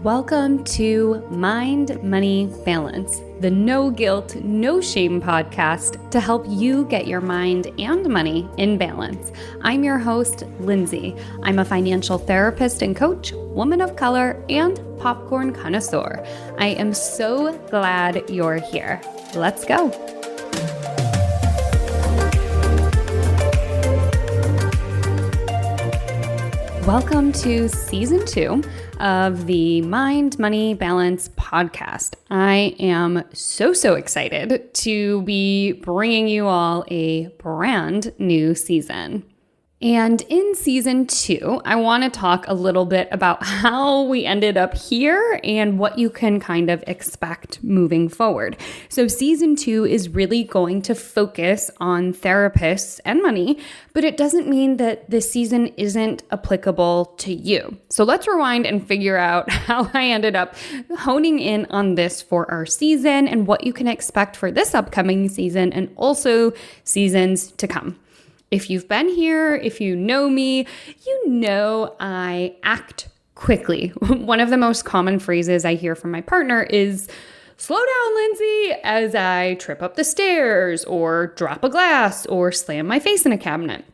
Welcome to Mind, Money, Balance, the no guilt, no shame podcast to help you get your mind and money in balance. I'm your host, Lindsay. I'm a financial therapist and coach, woman of color, and popcorn connoisseur. I am so glad you're here. Let's go. Welcome to season 2 of the Mind, Money, Balance podcast. I am so excited to be bringing you all a brand new season. And in season 2, I want to talk a little bit about how we ended up here and what you can kind of expect moving forward. So season 2 is really going to focus on therapists and money, but it doesn't mean that this season isn't applicable to you. So let's rewind and figure out how I ended up honing in on this for our season and what you can expect for this upcoming season and also seasons to come. If you've been here, if you know me, you know I act quickly. One of the most common phrases I hear from my partner is, "Slow down, Lindsay," as I trip up the stairs or drop a glass or slam my face in a cabinet.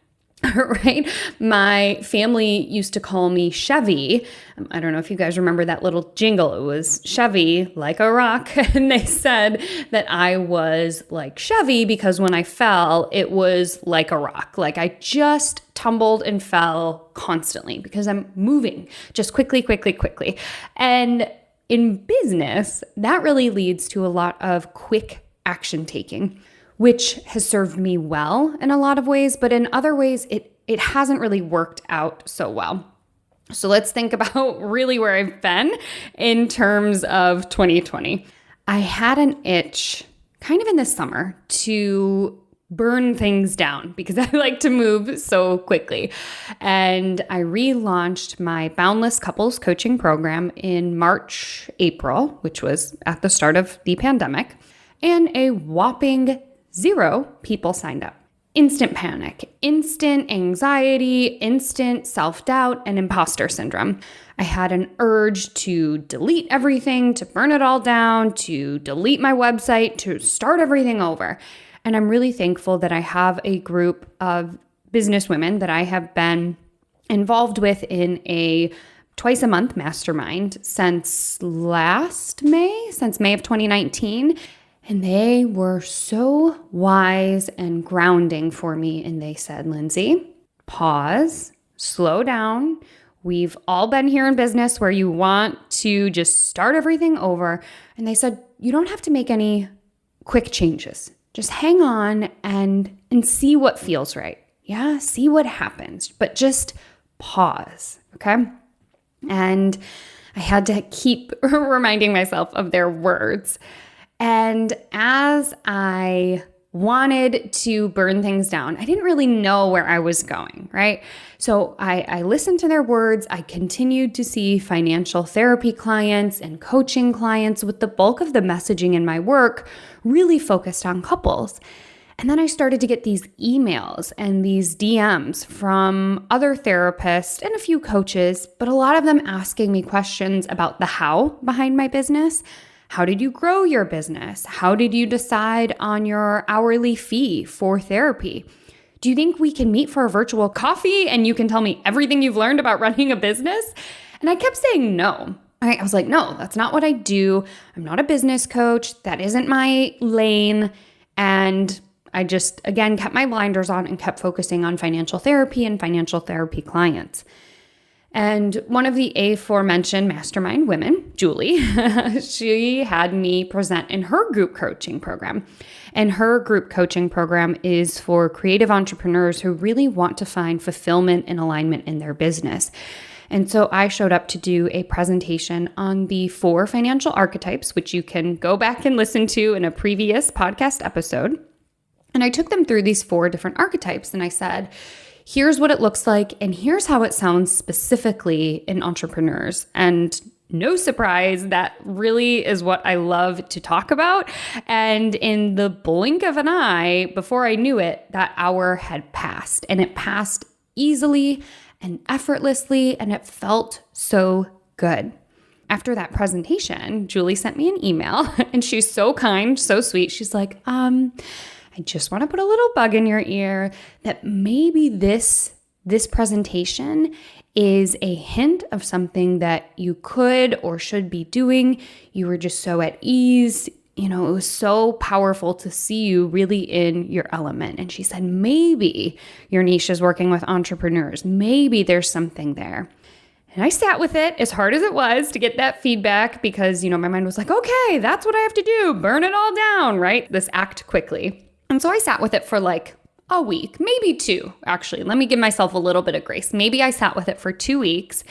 Right? My family used to call me Chevy. I don't know if you guys remember that little jingle. It was Chevy like a rock. And they said that I was like Chevy because when I fell, it was like a rock. Like I just tumbled and fell constantly because I'm moving just quickly. And in business, that really leads to a lot of quick action taking, which has served me well in a lot of ways, but in other ways, it hasn't really worked out so well. So let's think about really where I've been in terms of 2020. I had an itch kind of in the summer to burn things down because I like to move so quickly. And I relaunched my Boundless Couples coaching program in March, April, which was at the start of the pandemic, and a whopping 0 people signed up. Instant panic, instant anxiety, instant self-doubt, and imposter syndrome. I had an urge to delete everything, to burn it all down, to delete my website, to start everything over. And I'm really thankful that I have a group of business women that I have been involved with in a twice a month mastermind since May of 2019. And they were so wise and grounding for me. And they said, "Lindsay, pause, slow down. We've all been here in business where you want to just start everything over." And they said, "You don't have to make any quick changes. Just hang on and see what feels right. Yeah, see what happens, but just pause." Okay. And I had to keep reminding myself of their words. And as I wanted to burn things down, I didn't really know where I was going, right? So I listened to their words. I continued to see financial therapy clients and coaching clients with the bulk of the messaging in my work really focused on couples. And then I started to get these emails and these DMs from other therapists and a few coaches, but a lot of them asking me questions about the how behind my business. How did you grow your business? How did you decide on your hourly fee for therapy? Do you think we can meet for a virtual coffee and you can tell me everything you've learned about running a business? And I kept saying no. I was like, no, that's not what I do. I'm not a business coach. That isn't my lane. And I just, again, kept my blinders on and kept focusing on financial therapy and financial therapy clients. And one of the aforementioned mastermind women, Julie, she had me present in her group coaching program. And her group coaching program is for creative entrepreneurs who really want to find fulfillment and alignment in their business. And so I showed up to do a presentation on the 4 financial archetypes, which you can go back and listen to in a previous podcast episode. And I took them through these 4 different archetypes and I said, here's what it looks like, and here's how it sounds specifically in entrepreneurs. And no surprise, that really is what I love to talk about. And in the blink of an eye, before I knew it, that hour had passed. And it passed easily and effortlessly, and it felt so good. after that presentation, Julie sent me an email and she's so kind, so sweet. She's like, I just want to put a little bug in your ear that maybe this presentation is a hint of something that you could or should be doing. You were just so at ease. It was so powerful to see you really in your element. And she said, maybe your niche is working with entrepreneurs. Maybe there's something there. And I sat with it as hard as it was to get that feedback because, my mind was like, okay, that's what I have to do. Burn it all down, right? This act quickly. And so I sat with it for like a week, maybe 2, actually. Let me give myself a little bit of grace. Maybe I sat with it for 2 weeks.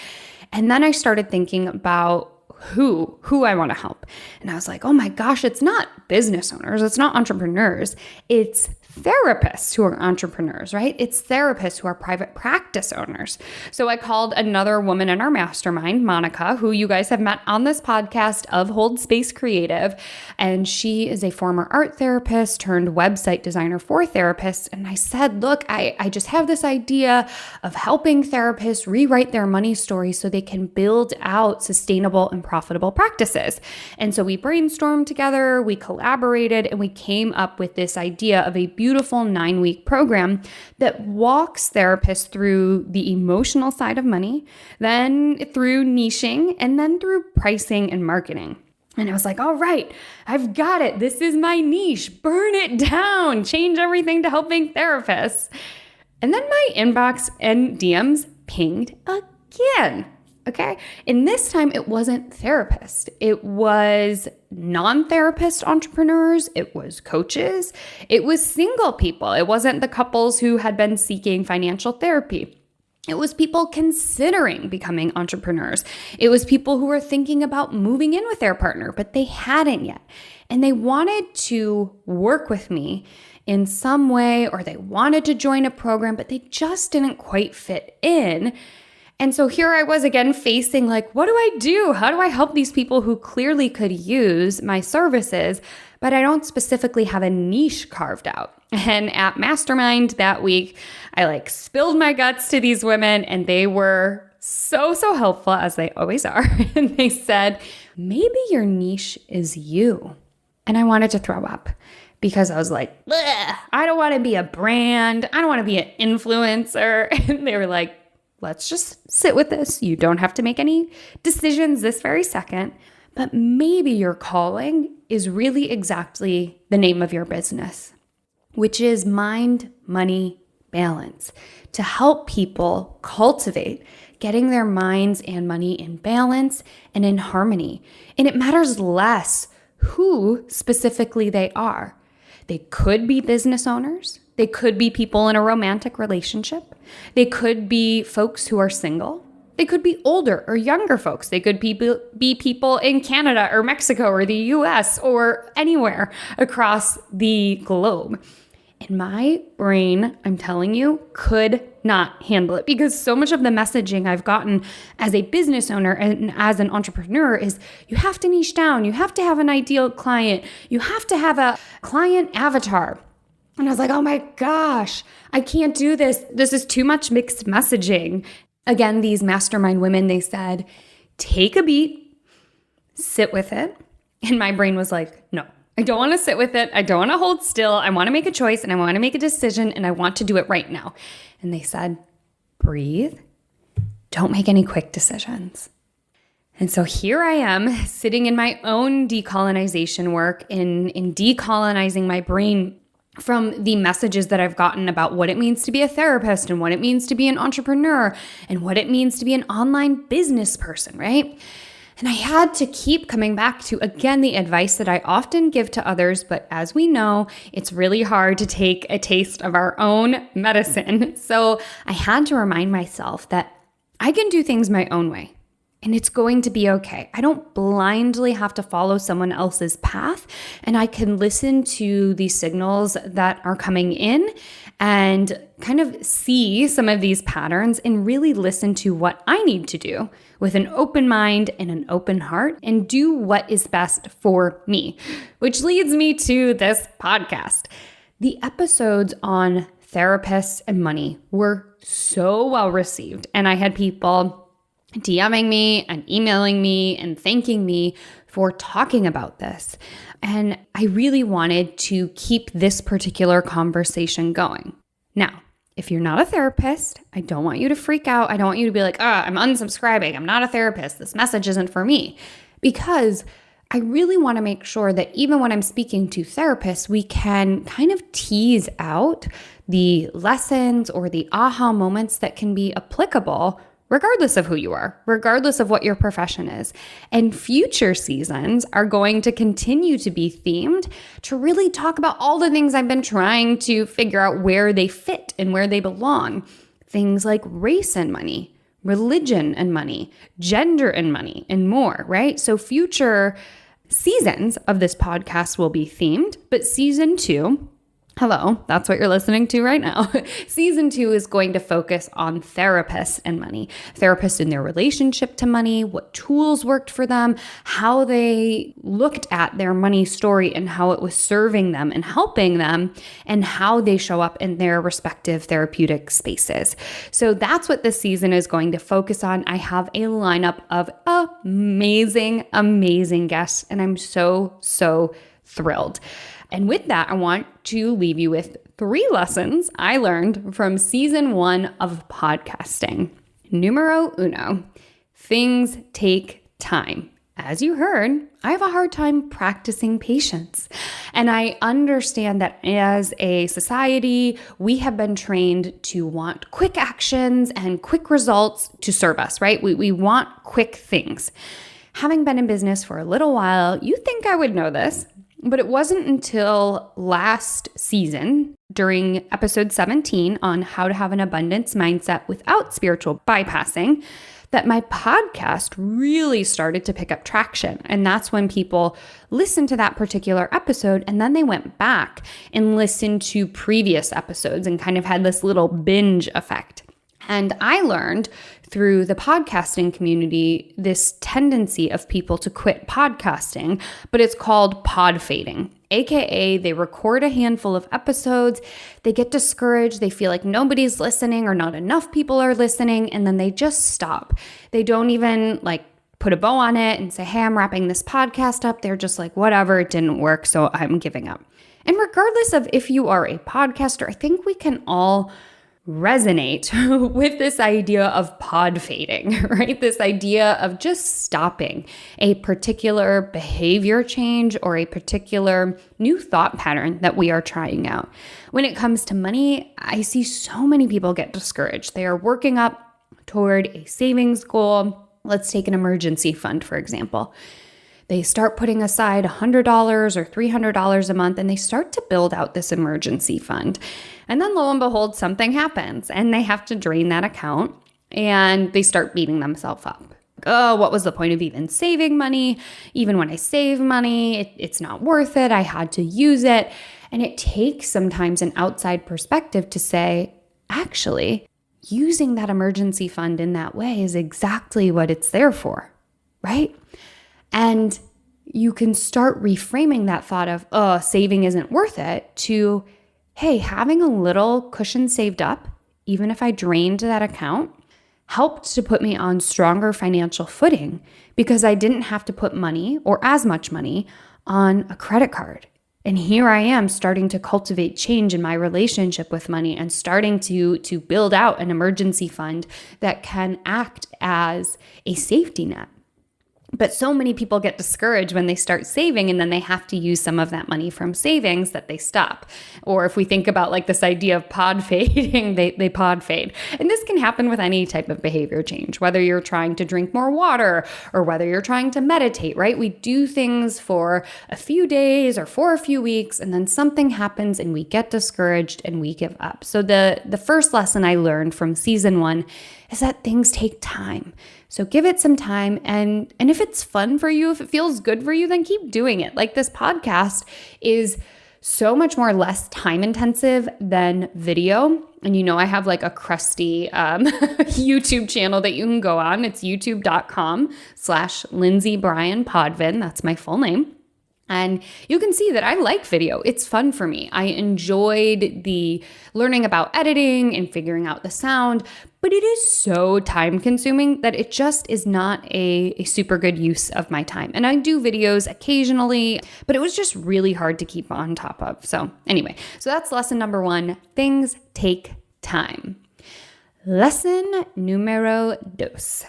And then I started thinking about who I want to help. And I was like, oh my gosh, it's not business owners. It's not entrepreneurs. It's therapists who are entrepreneurs, right? It's therapists who are private practice owners. So I called another woman in our mastermind, Monica, who you guys have met on this podcast of Hold Space Creative. And she is a former art therapist turned website designer for therapists. And I said, look, I just have this idea of helping therapists rewrite their money stories so they can build out sustainable and profitable practices. And so we brainstormed together, we collaborated, and we came up with this idea of a beautiful 9-week program that walks therapists through the emotional side of money, then through niching, and then through pricing and marketing. And I was like, all right, I've got it. This is my niche. Burn it down. Change everything to helping therapists. And then my inbox and DMs pinged again. Okay. And this time it wasn't therapists. It was non-therapist entrepreneurs. It was coaches. It was single people. It wasn't the couples who had been seeking financial therapy. It was people considering becoming entrepreneurs. It was people who were thinking about moving in with their partner, but they hadn't yet. And they wanted to work with me in some way, or they wanted to join a program, but they just didn't quite fit in. And so here I was again facing like, what do I do? How do I help these people who clearly could use my services, but I don't specifically have a niche carved out? And at Mastermind that week, I spilled my guts to these women and they were so helpful, as they always are. And they said, maybe your niche is you. And I wanted to throw up because I was like, I don't want to be a brand. I don't want to be an influencer. And they were like, let's just sit with this. You don't have to make any decisions this very second, but maybe your calling is really exactly the name of your business, which is Mind, Money, Balance, to help people cultivate getting their minds and money in balance and in harmony. And it matters less who specifically they are. They could be business owners. They could be people in a romantic relationship. They could be folks who are single. They could be older or younger folks. They could be people in Canada or Mexico or the US or anywhere across the globe. And my brain, I'm telling you, could not handle it because so much of the messaging I've gotten as a business owner and as an entrepreneur is you have to niche down. You have to have an ideal client. You have to have a client avatar. And I was like, oh my gosh, I can't do this. This is too much mixed messaging. Again, these mastermind women, they said, take a beat, sit with it. And my brain was like, no, I don't want to sit with it. I don't want to hold still. I want to make a choice and I want to make a decision and I want to do it right now. And they said, breathe. Don't make any quick decisions. And so here I am sitting in my own decolonization work in decolonizing my brain from the messages that I've gotten about what it means to be a therapist and what it means to be an entrepreneur and what it means to be an online business person, right? And I had to keep coming back to, again, the advice that I often give to others, but as we know, it's really hard to take a taste of our own medicine. So I had to remind myself that I can do things my own way. And it's going to be okay. I don't blindly have to follow someone else's path. And I can listen to the signals that are coming in and kind of see some of these patterns and really listen to what I need to do with an open mind and an open heart and do what is best for me, which leads me to this podcast. The episodes on therapists and money were so well received. And I had people DMing me and emailing me and thanking me for talking about this. And I really wanted to keep this particular conversation going. Now, if you're not a therapist, I don't want you to freak out. I don't want you to be like, I'm unsubscribing. I'm not a therapist. This message isn't for me. Because I really want to make sure that even when I'm speaking to therapists, we can kind of tease out the lessons or the aha moments that can be applicable regardless of who you are, regardless of what your profession is. And future seasons are going to continue to be themed to really talk about all the things I've been trying to figure out where they fit and where they belong. Things like race and money, religion and money, gender and money, and more, right? So future seasons of this podcast will be themed, but season 2, hello, that's what you're listening to right now. Season 2 is going to focus on therapists and money. Therapists in their relationship to money, what tools worked for them, how they looked at their money story and how it was serving them and helping them, and how they show up in their respective therapeutic spaces. So that's what this season is going to focus on. I have a lineup of amazing guests, and I'm so thrilled. And with that, I want to leave you with 3 lessons I learned from season 1 of podcasting. Numero uno, things take time. As you heard, I have a hard time practicing patience. And I understand that as a society, we have been trained to want quick actions and quick results to serve us, right? We want quick things. Having been in business for a little while, you think I would know this. But it wasn't until last season, during episode 17 on how to have an abundance mindset without spiritual bypassing, that my podcast really started to pick up traction. And that's when people listened to that particular episode and then they went back and listened to previous episodes and kind of had this little binge effect. And I learned through the podcasting community this tendency of people to quit podcasting, but it's called pod fading, aka they record a handful of episodes, they get discouraged, they feel like nobody's listening or not enough people are listening, and then they just stop. They don't even put a bow on it and say, hey, I'm wrapping this podcast up. They're just like, whatever, it didn't work, so I'm giving up. And regardless of if you are a podcaster, I think we can all resonate with this idea of pod fading, right? This idea of just stopping a particular behavior change or a particular new thought pattern that we are trying out. When it comes to money, I see so many people get discouraged. They are working up toward a savings goal. Let's take an emergency fund, for example. They start putting aside $100 or $300 a month, and they start to build out this emergency fund. And then lo and behold, something happens and they have to drain that account and they start beating themselves up. Oh, what was the point of even saving money? Even when I save money, it's not worth it. I had to use it. And it takes sometimes an outside perspective to say, actually, using that emergency fund in that way is exactly what it's there for, right? And you can start reframing that thought of, saving isn't worth it, to, hey, having a little cushion saved up, even if I drained that account, helped to put me on stronger financial footing because I didn't have to put money or as much money on a credit card. And here I am starting to cultivate change in my relationship with money and starting to build out an emergency fund that can act as a safety net. But so many people get discouraged when they start saving and then they have to use some of that money from savings that they stop. Or if we think about this idea of pod fading, they pod fade. And this can happen with any type of behavior change, whether you're trying to drink more water or whether you're trying to meditate, right? We do things for a few days or for a few weeks and then something happens and we get discouraged and we give up. So the first lesson I learned from season 1 is that things take time. So give it some time. And if it's fun for you, if it feels good for you, then keep doing it. This podcast is so much more less time intensive than video. And I have a crusty YouTube channel that you can go on. It's youtube.com/Lindsay Bryan-Podvin. That's my full name. And you can see that I like video. It's fun for me. I enjoyed the learning about editing and figuring out the sound, but it is so time consuming that it just is not a super good use of my time. And I do videos occasionally, but it was just really hard to keep on top of. So anyway, so that's lesson number 1. Things take time. Lesson numero dos.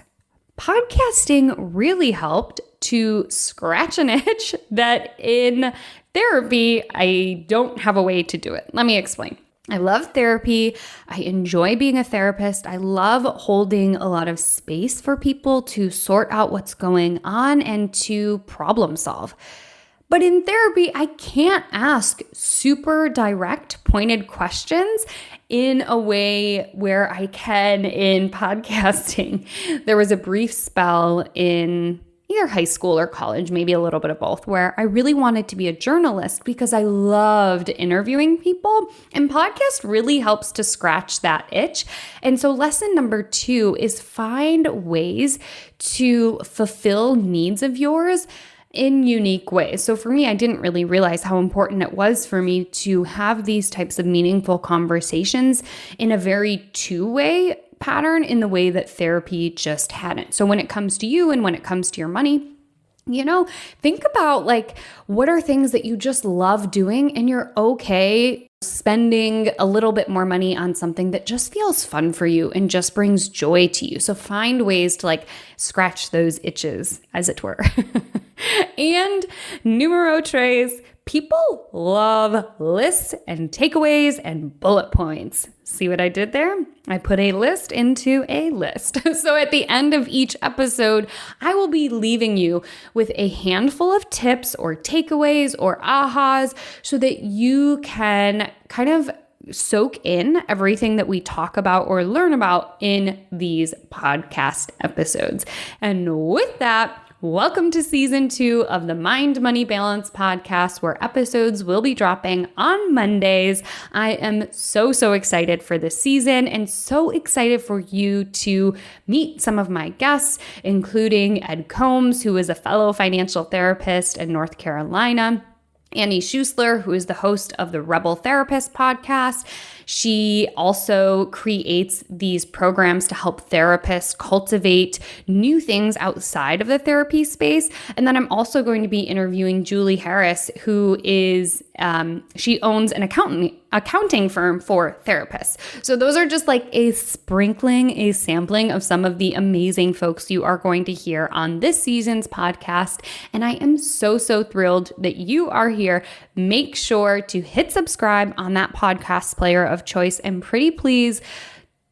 Podcasting really helped to scratch an itch that in therapy, I don't have a way to do it. Let me explain. I love therapy. I enjoy being a therapist. I love holding a lot of space for people to sort out what's going on and to problem solve. But in therapy, I can't ask super direct, pointed questions in a way where I can in podcasting. There was a brief spell in either high school or college, maybe a little bit of both, where I really wanted to be a journalist because I loved interviewing people, and podcast really helps to scratch that itch. And so lesson number 2 is find ways to fulfill needs of yours in unique ways. So for me, I didn't really realize how important it was for me to have these types of meaningful conversations in a very two-way pattern in the way that therapy just hadn't. So when it comes to you and when it comes to your money, think about what are things that you just love doing and you're okay spending a little bit more money on something that just feels fun for you and just brings joy to you. So find ways to scratch those itches, as it were. And numero tres, people love lists and takeaways and bullet points. See what I did there? I put a list into a list. So at the end of each episode, I will be leaving you with a handful of tips or takeaways or ahas so that you can kind of soak in everything that we talk about or learn about in these podcast episodes. And with that, welcome to season 2 of the Mind Money Balance podcast, where episodes will be dropping on Mondays. I am so excited for this season and so excited for you to meet some of my guests, including Ed Combs, who is a fellow financial therapist in North Carolina. Annie Schuessler, who is the host of the Rebel Therapist podcast. She also creates these programs to help therapists cultivate new things outside of the therapy space. And then I'm also going to be interviewing Julie Harris, who is, she owns an accounting firm for therapists. So those are just a sampling of some of the amazing folks you are going to hear on this season's podcast. And I am so thrilled that you are here. Make sure to hit subscribe on that podcast player of choice, and pretty please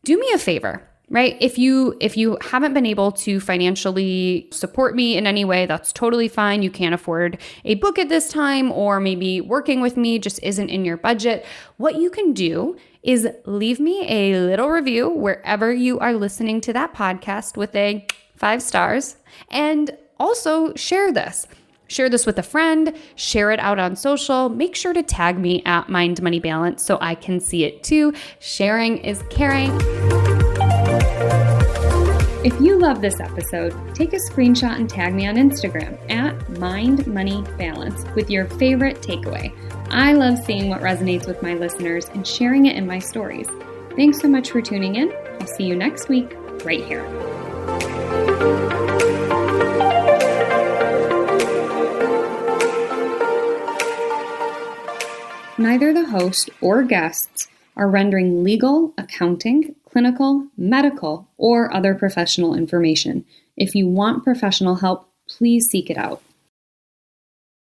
do me a favor. Right? If you haven't been able to financially support me in any way, that's totally fine. You can't afford a book at this time, or maybe working with me just isn't in your budget. What you can do is leave me a little review wherever you are listening to that podcast with a 5 stars, and also share this. Share this with a friend, share it out on social. Make sure to tag me at Mind Money Balance so I can see it too. Sharing is caring. If you love this episode, take a screenshot and tag me on Instagram at Mind Money Balance with your favorite takeaway. I love seeing what resonates with my listeners and sharing it in my stories. Thanks so much for tuning in. I'll see you next week right here. Neither the host or guests are rendering legal, accounting, clinical, medical, or other professional information. If you want professional help, please seek it out.